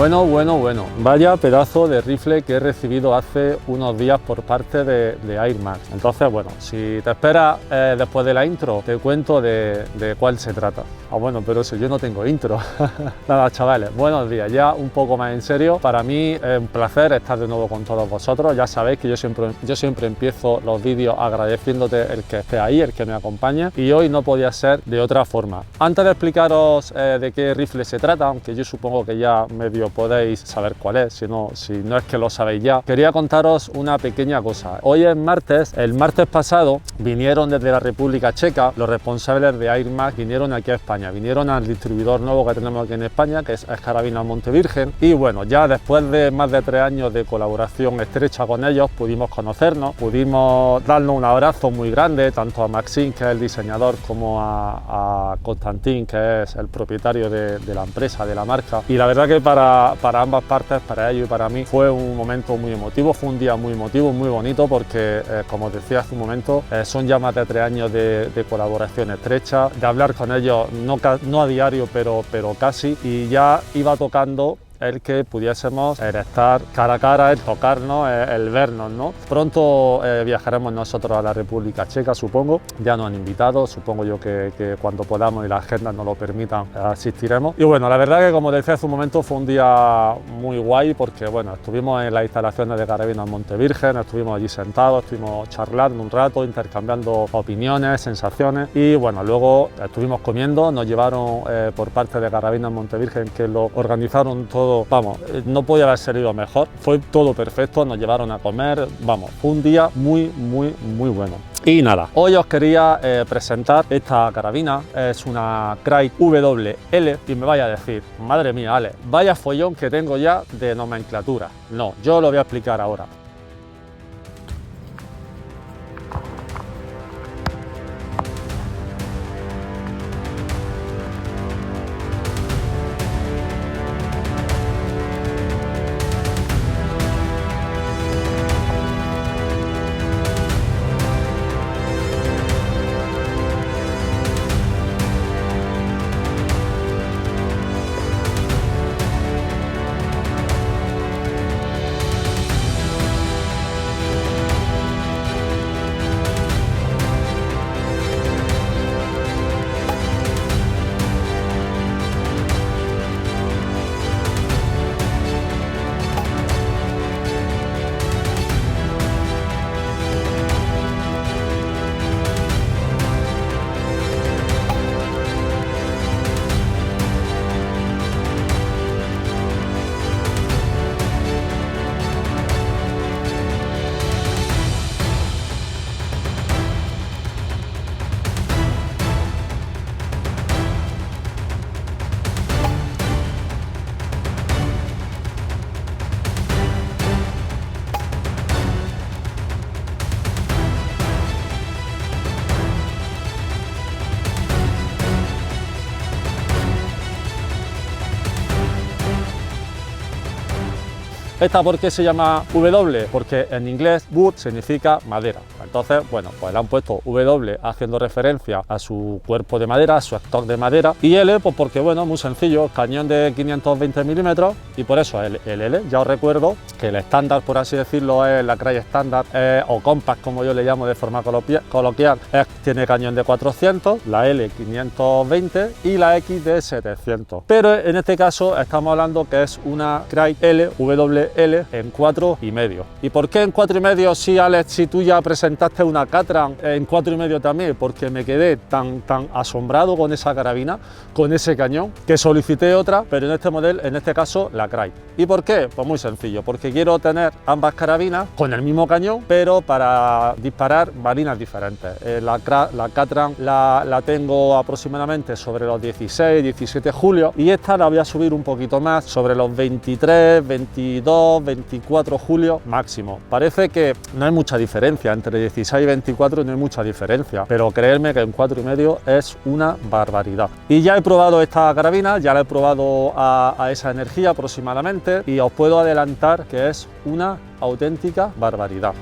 Bueno. Vaya pedazo de rifle que he recibido hace unos días por parte de Air Max. Entonces, bueno, si te esperas después de la intro, te cuento de cuál se trata. Bueno, pero si yo no tengo intro. Nada, chavales, buenos días. Ya un poco más en serio, para mí es un placer estar de nuevo con todos vosotros. Ya sabéis que yo siempre empiezo los vídeos agradeciéndote el que esté ahí, el que me acompañe, y hoy no podía ser de otra forma. Antes de explicaros de qué rifle se trata, aunque yo supongo que ya medio podéis saber cuál es, si no es que lo sabéis ya, quería contaros una pequeña cosa. Hoy es martes. El martes pasado vinieron desde la República Checa los responsables de Air Max, vinieron aquí a España, vinieron al distribuidor nuevo que tenemos aquí en España, que es Carabinas Montevirgen, y bueno, ya después de más de 3 años de colaboración estrecha con ellos, pudimos conocernos, pudimos darnos un abrazo muy grande, tanto a Maxim, que es el diseñador, como a Constantin, que es el propietario de la empresa, de la marca, y la verdad que para ambas partes, para ellos y para mí, fue un momento muy emotivo, fue un día muy emotivo, muy bonito, porque como os decía hace un momento, son ya más de 3 años de colaboración estrecha, de hablar con ellos, no a diario, pero casi, y ya iba tocando el que pudiésemos estar cara a cara, el tocarnos, el vernos, ¿no? Pronto viajaremos nosotros a la República Checa, supongo, ya nos han invitado, supongo yo que cuando podamos y las agendas nos lo permitan asistiremos. Y bueno, la verdad que, como decía hace un momento, fue un día muy guay, porque bueno, estuvimos en las instalaciones de Carabinas Montevirgen, estuvimos allí sentados, estuvimos charlando un rato, intercambiando opiniones, sensaciones, y bueno, luego estuvimos comiendo, nos llevaron por parte de Carabinas Montevirgen, que lo organizaron todo. Vamos, no podía haber salido mejor, fue todo perfecto, nos llevaron a comer, vamos, fue un día muy bueno. Y nada, hoy os quería presentar esta carabina, es una Krite WL, y me vaya a decir, madre mía, Ale, vaya follón que tengo ya de nomenclatura. No, yo lo voy a explicar ahora. ¿Esta por qué se llama W? Porque en inglés wood significa madera. Entonces, bueno, pues le han puesto W haciendo referencia a su cuerpo de madera, a su stock de madera. Y L, pues porque, bueno, muy sencillo, cañón de 520 milímetros, y por eso el L. Ya os recuerdo que el estándar, por así decirlo, es la Krite estándar, o compact, como yo le llamo de forma coloquial, tiene cañón de 400, la L 520 y la X de 700. Pero en este caso estamos hablando que es una Krite WL en 4,5. ¿Y por qué en 4,5? Sí, Alex, si tú ya presentaste una Catran en 4,5 también, porque me quedé tan asombrado con esa carabina, con ese cañón, que solicité otra, pero en este modelo, en este caso la Krite. ¿Y por qué? Pues muy sencillo, porque quiero tener ambas carabinas con el mismo cañón, pero para disparar balinas diferentes. La Catran la tengo aproximadamente sobre los 16, 17 julio, y esta la voy a subir un poquito más, sobre los 23, 22, 24 julio máximo. Parece que no hay mucha diferencia, entre 16 y 24 no hay mucha diferencia, pero creedme que en 4,5 es una barbaridad. Y ya he probado esta carabina, ya la he probado a esa energía aproximadamente, y os puedo adelantar que es una auténtica barbaridad.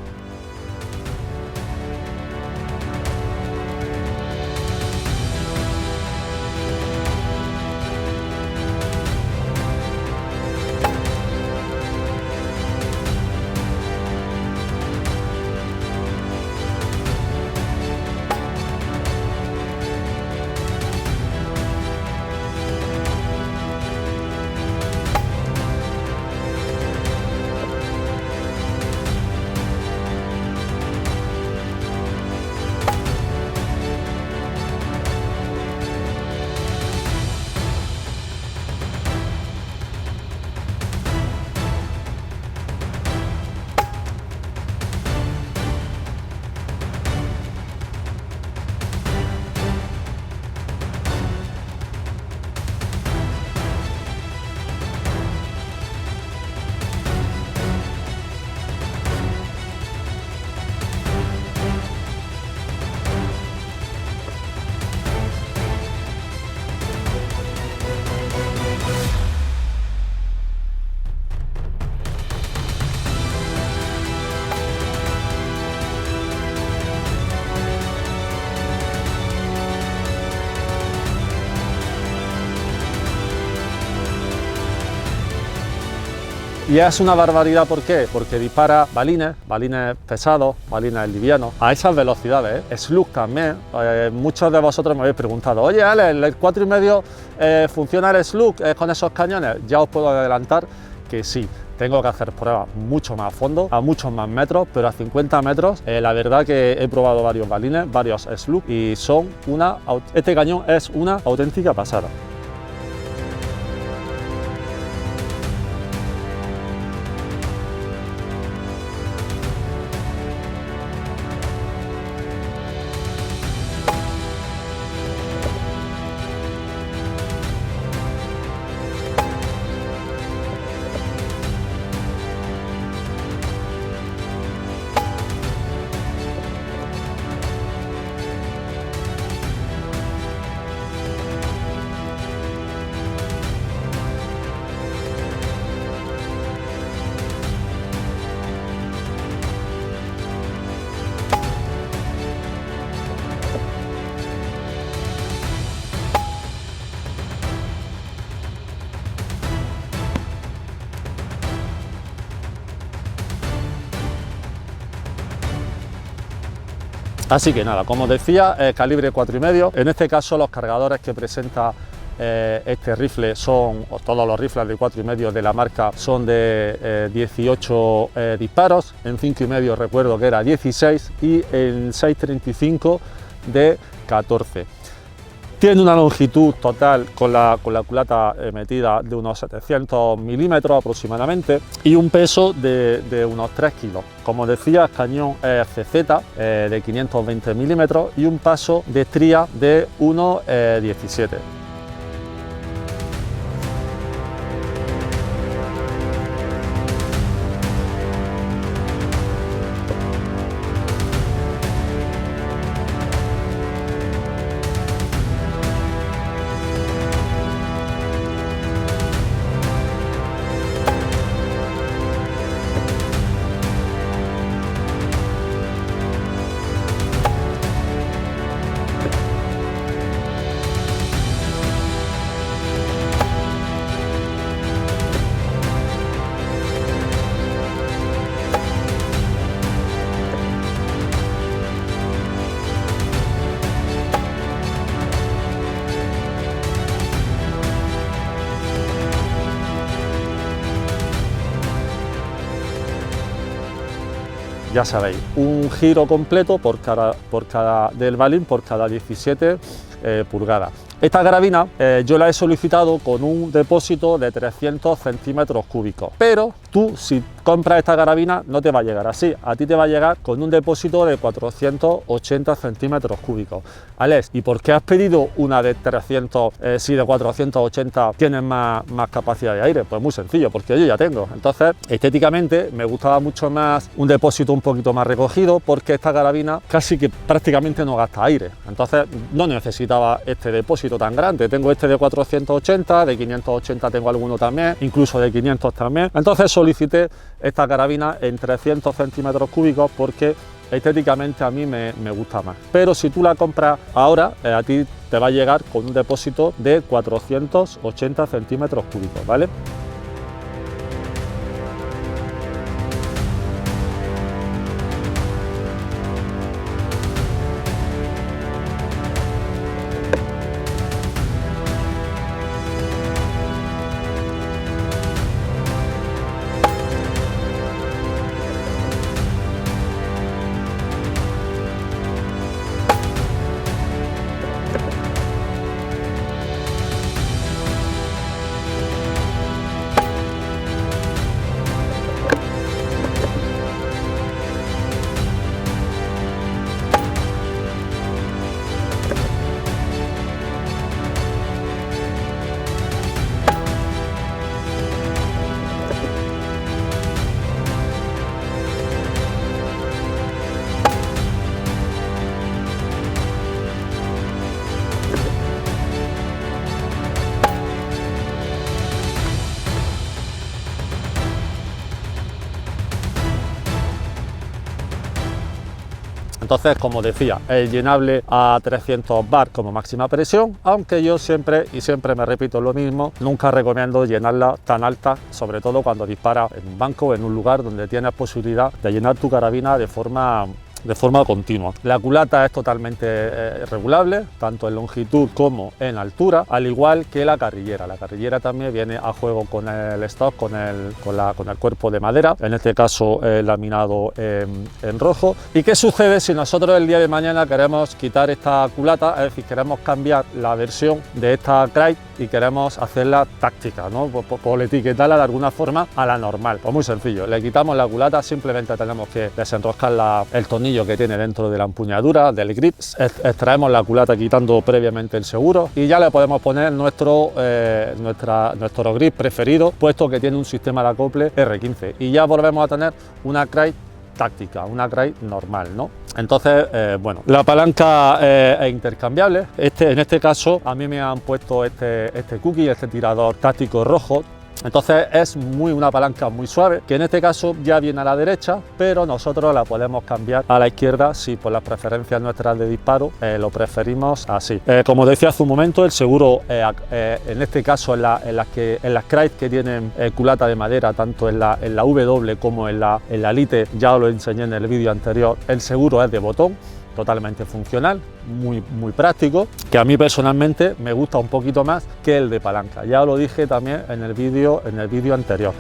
Y es una barbaridad, ¿por qué? Porque dispara balines pesados, balines livianos, a esas velocidades, slug también. Muchos de vosotros me habéis preguntado, oye Alex, ¿el 4,5 funciona el slug con esos cañones? Ya os puedo adelantar que sí. Tengo que hacer pruebas mucho más a fondo, a muchos más metros, pero a 50 metros, la verdad que he probado varios balines, varios slug, y este cañón es una auténtica pasada. Así que nada, como os decía, calibre 4,5. En este caso los cargadores que presenta este rifle son, o todos los rifles de 4,5 de la marca son de 18 disparos, en 5,5 recuerdo que era 16 y en 6,35 de 14. Tiene una longitud total con la culata metida de unos 700 milímetros aproximadamente y un peso de unos 3 kilos. Como decía, cañón CZ de 520 milímetros y un paso de estría de 1,17. Ya sabéis, un giro completo del balín por cada 17 pulgadas. Esta carabina yo la he solicitado con un depósito de 300 centímetros cúbicos, pero tú si compras esta carabina no te va a llegar así, a ti te va a llegar con un depósito de 480 centímetros cúbicos. Alex, ¿y por qué has pedido una de 300 si de 480 tienes más capacidad de aire? Pues muy sencillo, porque yo ya tengo. Entonces, estéticamente me gustaba mucho más un depósito un poquito más recogido, porque esta carabina casi que prácticamente no gasta aire. Entonces, no necesitaba este depósito tan grande. Tengo este de 480, de 580 tengo alguno también, incluso de 500 también. Entonces solicité esta carabina en 300 centímetros cúbicos porque estéticamente a mí me gusta más. Pero si tú la compras ahora, a ti te va a llegar con un depósito de 480 centímetros cúbicos, ¿vale? Entonces, como decía, es llenable a 300 bar como máxima presión, aunque yo siempre me repito lo mismo, nunca recomiendo llenarla tan alta, sobre todo cuando disparas en un banco o en un lugar donde tienes posibilidad de llenar tu carabina de forma continua. La culata es totalmente regulable, tanto en longitud como en altura, al igual que la carrillera. La carrillera también viene a juego con el stock, con el cuerpo de madera, en este caso laminado en rojo. ¿Y qué sucede si nosotros el día de mañana queremos quitar esta culata, es decir, queremos cambiar la versión de esta Crate y queremos hacerla táctica, ¿no? Por etiquetarla de alguna forma a la normal? Pues muy sencillo, le quitamos la culata, simplemente tenemos que desenroscar el tornillo que tiene dentro de la empuñadura del grip, extraemos la culata quitando previamente el seguro y ya le podemos poner nuestro grip preferido, puesto que tiene un sistema de acople R15, y ya volvemos a tener una Crate táctica, una Crate normal, ¿no? Entonces, bueno, la palanca es intercambiable. En este caso a mí me han puesto este cookie, este tirador táctico rojo. Entonces es una palanca muy suave, que en este caso ya viene a la derecha, pero nosotros la podemos cambiar a la izquierda si por las preferencias nuestras de disparo lo preferimos así. Como decía hace un momento, el seguro en este caso en las Crate que tienen culata de madera, tanto en la W como en la Lite, ya os lo enseñé en el vídeo anterior, el seguro es de botón, totalmente funcional, muy práctico, que a mí personalmente me gusta un poquito más que el de palanca. Ya os lo dije también en el vídeo anterior.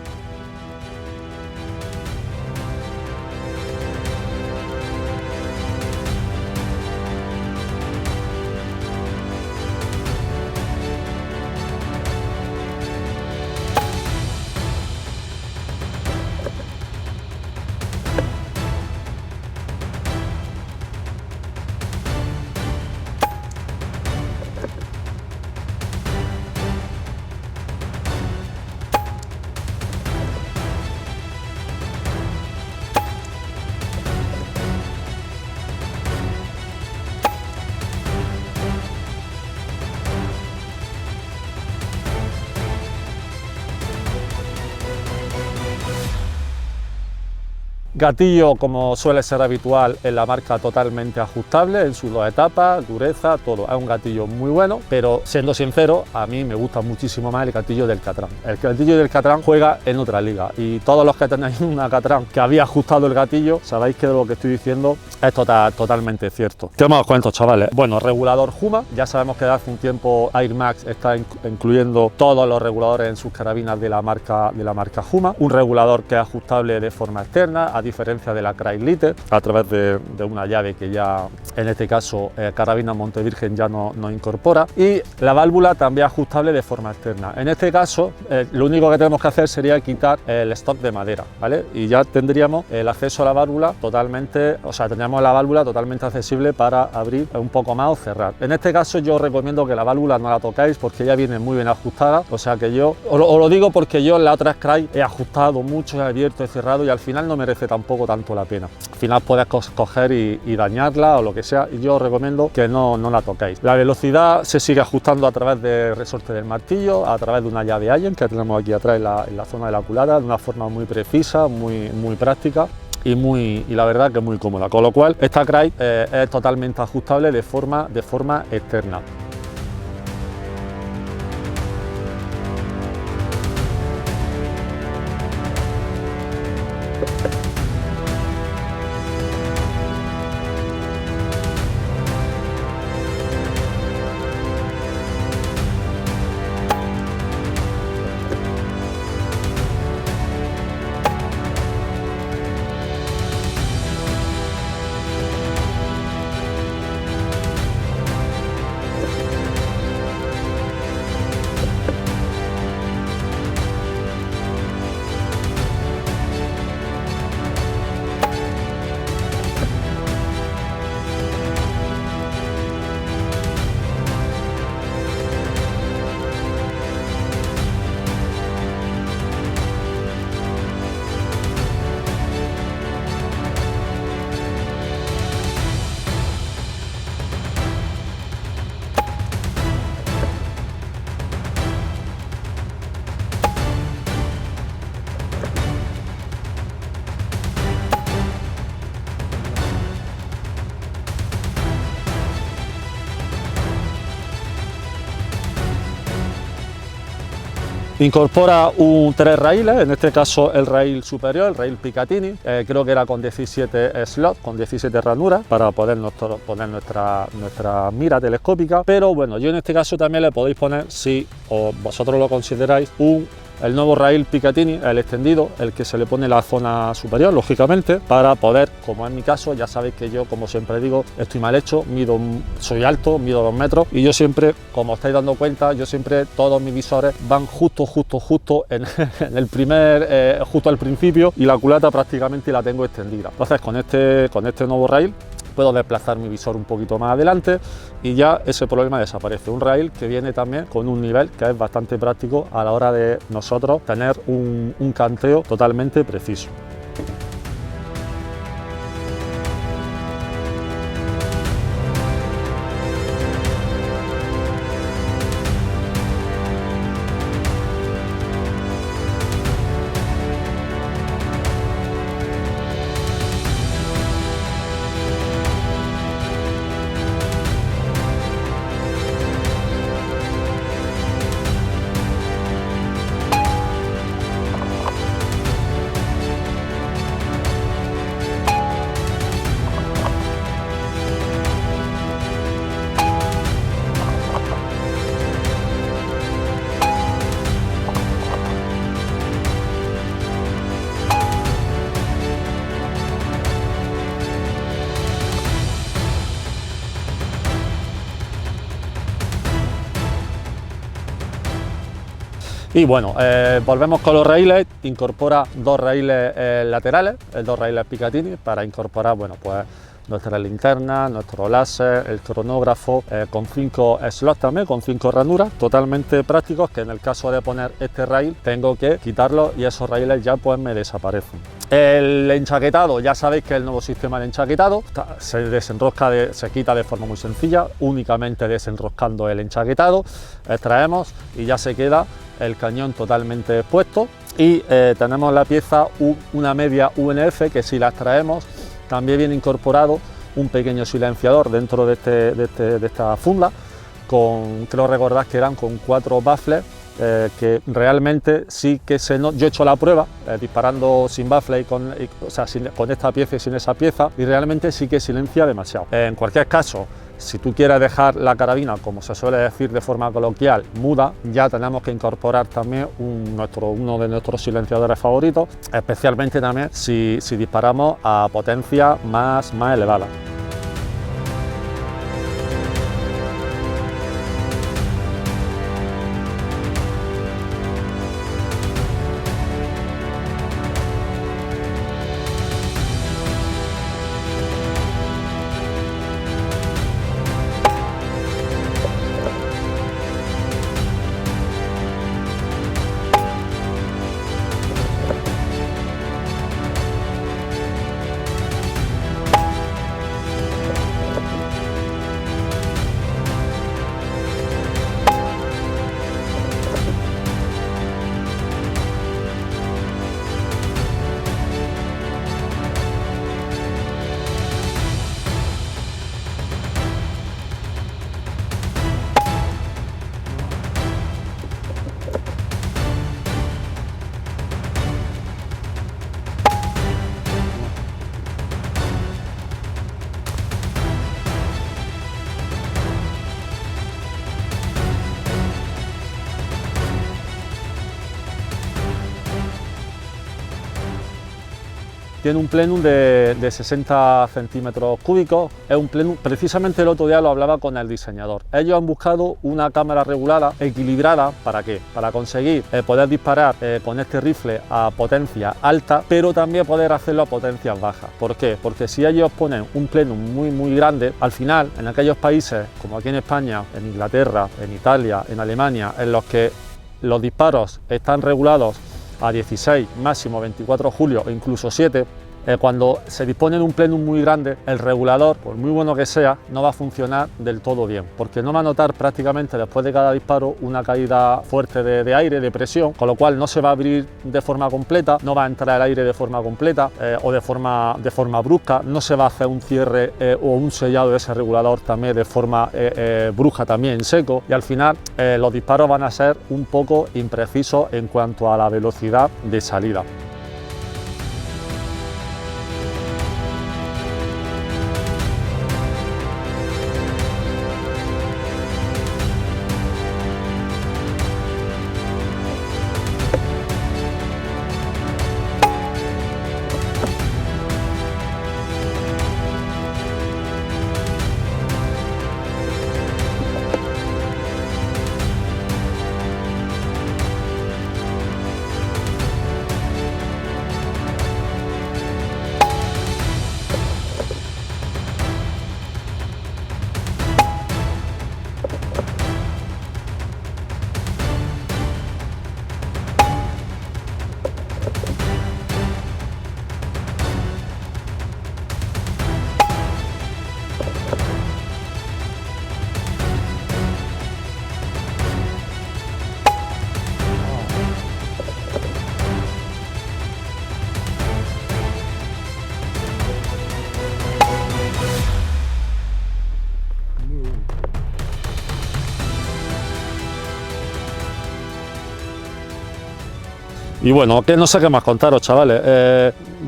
Gatillo, como suele ser habitual en la marca, totalmente ajustable en sus dos etapas, dureza, todo. Es un gatillo muy bueno, pero siendo sincero, a mí me gusta muchísimo más el gatillo del Catran. El gatillo del Catran juega en otra liga y todos los que tenéis una Catran que había ajustado el gatillo, sabéis que lo que estoy diciendo es totalmente cierto. ¿Qué más os cuento, chavales? Bueno, regulador Huma. Ya sabemos que desde hace un tiempo Air Max está incluyendo todos los reguladores en sus carabinas de la marca Huma. Un regulador que es ajustable de forma externa, a diferencia de la Crate Lite, a través de una llave que ya en este caso carabina Montevirgen ya no incorpora, y la válvula también ajustable de forma externa. En este caso lo único que tenemos que hacer sería quitar el stock de madera, ¿vale? Y ya tendríamos el acceso a la válvula totalmente, o sea, tendríamos la válvula totalmente accesible para abrir un poco más o cerrar. En este caso yo os recomiendo que la válvula no la toquéis porque ya viene muy bien ajustada, o sea que yo os lo digo porque yo en la otra Crate he ajustado mucho, he abierto, he cerrado y al final no merece tampoco tanto la pena. Al final puedes coger y dañarla o lo que sea, y yo os recomiendo que no la toquéis. La velocidad se sigue ajustando a través del resorte del martillo, a través de una llave Allen que tenemos aquí atrás en la zona de la culata, de una forma muy precisa, muy práctica y la verdad que muy cómoda, con lo cual esta Crate es totalmente ajustable de forma externa. Incorpora tres raíles, en este caso el raíl superior, el raíl Picatinny, creo que era con 17 slots, con 17 ranuras para poder poner nuestra mira telescópica, pero bueno, yo en este caso también le podéis poner, si vosotros lo consideráis, el nuevo raíl Picatinny, el extendido, el que se le pone la zona superior, lógicamente, para poder, como en mi caso, ya sabéis que yo, como siempre digo, estoy mal hecho, soy alto, mido 2 metros, y yo siempre, como os estáis dando cuenta, yo siempre, todos mis visores van justo en el primer, justo al principio, y la culata prácticamente la tengo extendida. Entonces, con este nuevo raíl, puedo desplazar mi visor un poquito más adelante y ya ese problema desaparece. Un raíl que viene también con un nivel que es bastante práctico a la hora de nosotros tener un canteo totalmente preciso. Y bueno, volvemos con los raíles, incorpora dos raíles laterales, dos raíles Picatinny, para incorporar, bueno, pues nuestra linterna, nuestro láser, el cronógrafo, con 5 slots también, con 5 ranuras, totalmente prácticos, que en el caso de poner este raíl tengo que quitarlo y esos raíles ya pues me desaparecen. El enchaquetado, ya sabéis que el nuevo sistema de enchaquetado se desenrosca, se quita de forma muy sencilla, únicamente desenroscando el enchaquetado, extraemos y ya se queda el cañón totalmente expuesto. Y tenemos la pieza una media UNF, que si la extraemos también viene incorporado un pequeño silenciador dentro de esta funda, creo recordar que eran con 4 baffles, que realmente sí que yo he hecho la prueba disparando sin baffle con esta pieza y sin esa pieza, y realmente sí que silencia demasiado. En cualquier caso, si tú quieres dejar la carabina, como se suele decir de forma coloquial, muda, ya tenemos que incorporar también uno de nuestros silenciadores favoritos, especialmente también si disparamos a potencia más elevada. Tiene un plenum de 60 centímetros cúbicos, es un plenum, precisamente el otro día lo hablaba con el diseñador. Ellos han buscado una cámara regulada, equilibrada, ¿para qué? Para conseguir poder disparar con este rifle a potencia alta, pero también poder hacerlo a potencias bajas. ¿Por qué? Porque si ellos ponen un plenum muy grande, al final, en aquellos países, como aquí en España, en Inglaterra, en Italia, en Alemania, en los que los disparos están regulados a 16, máximo 24 julio o incluso 7, cuando se dispone de un plenum muy grande, el regulador, por muy bueno que sea, no va a funcionar del todo bien, porque no va a notar prácticamente después de cada disparo una caída fuerte de aire, de presión, con lo cual no se va a abrir de forma completa, no va a entrar el aire de forma completa o de forma brusca, no se va a hacer un cierre o un sellado de ese regulador también de forma brusca también en seco, y al final los disparos van a ser un poco imprecisos en cuanto a la velocidad de salida. Y bueno, que no sé qué más contaros, chavales.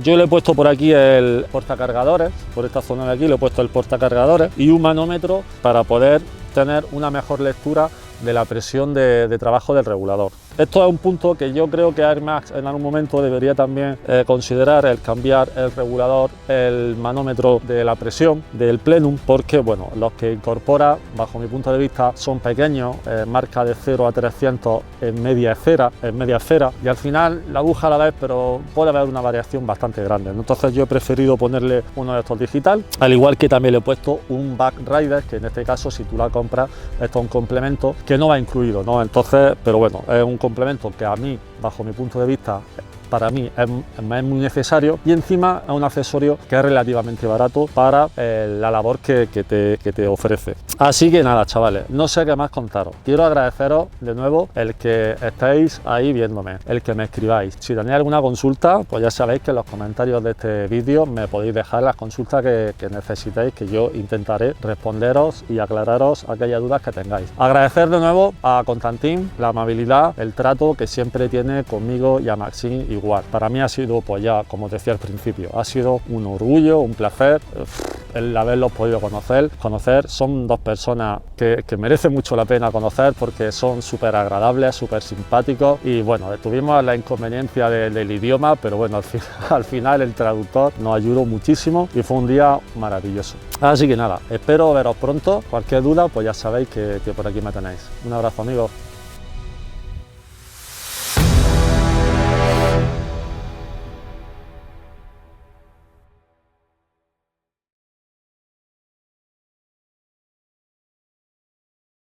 Yo le he puesto por aquí el portacargadores, por esta zona de aquí le he puesto el portacargadores y un manómetro para poder tener una mejor lectura de la presión de trabajo del regulador. Esto es un punto que yo creo que Air Max en algún momento debería también considerar, el cambiar el regulador, el manómetro de la presión del plenum, porque bueno, los que incorpora, bajo mi punto de vista, son pequeños, marca de 0 a 300 en media esfera, y al final la aguja la ves, pero puede haber una variación bastante grande. Entonces yo he preferido ponerle uno de estos digital, al igual que también le he puesto un back rider, que en este caso si tú la compras, esto es un complemento que no va incluido, ¿no? Entonces, pero bueno, es un complemento que a mí, bajo mi punto de vista, para mí es muy necesario, y encima es un accesorio que es relativamente barato para la labor que te ofrece. Así que nada, chavales, no sé qué más contaros. Quiero agradeceros de nuevo el que estéis ahí viéndome, el que me escribáis. Si tenéis alguna consulta, pues ya sabéis que en los comentarios de este vídeo me podéis dejar las consultas que necesitéis, que yo intentaré responderos y aclararos aquellas dudas que tengáis. Agradecer de nuevo a Constantin la amabilidad, el trato que siempre tiene conmigo y a Maxim igual. Para mí ha sido, pues ya como os decía al principio, ha sido un orgullo, un placer el haberlos podido conocer. Son dos personas que merecen mucho la pena conocer porque son súper agradables, súper simpáticos, y bueno, tuvimos la inconveniencia del idioma, pero bueno, al final el traductor nos ayudó muchísimo y fue un día maravilloso. Así que nada, espero veros pronto. Cualquier duda, pues ya sabéis que por aquí me tenéis. Un abrazo, amigos.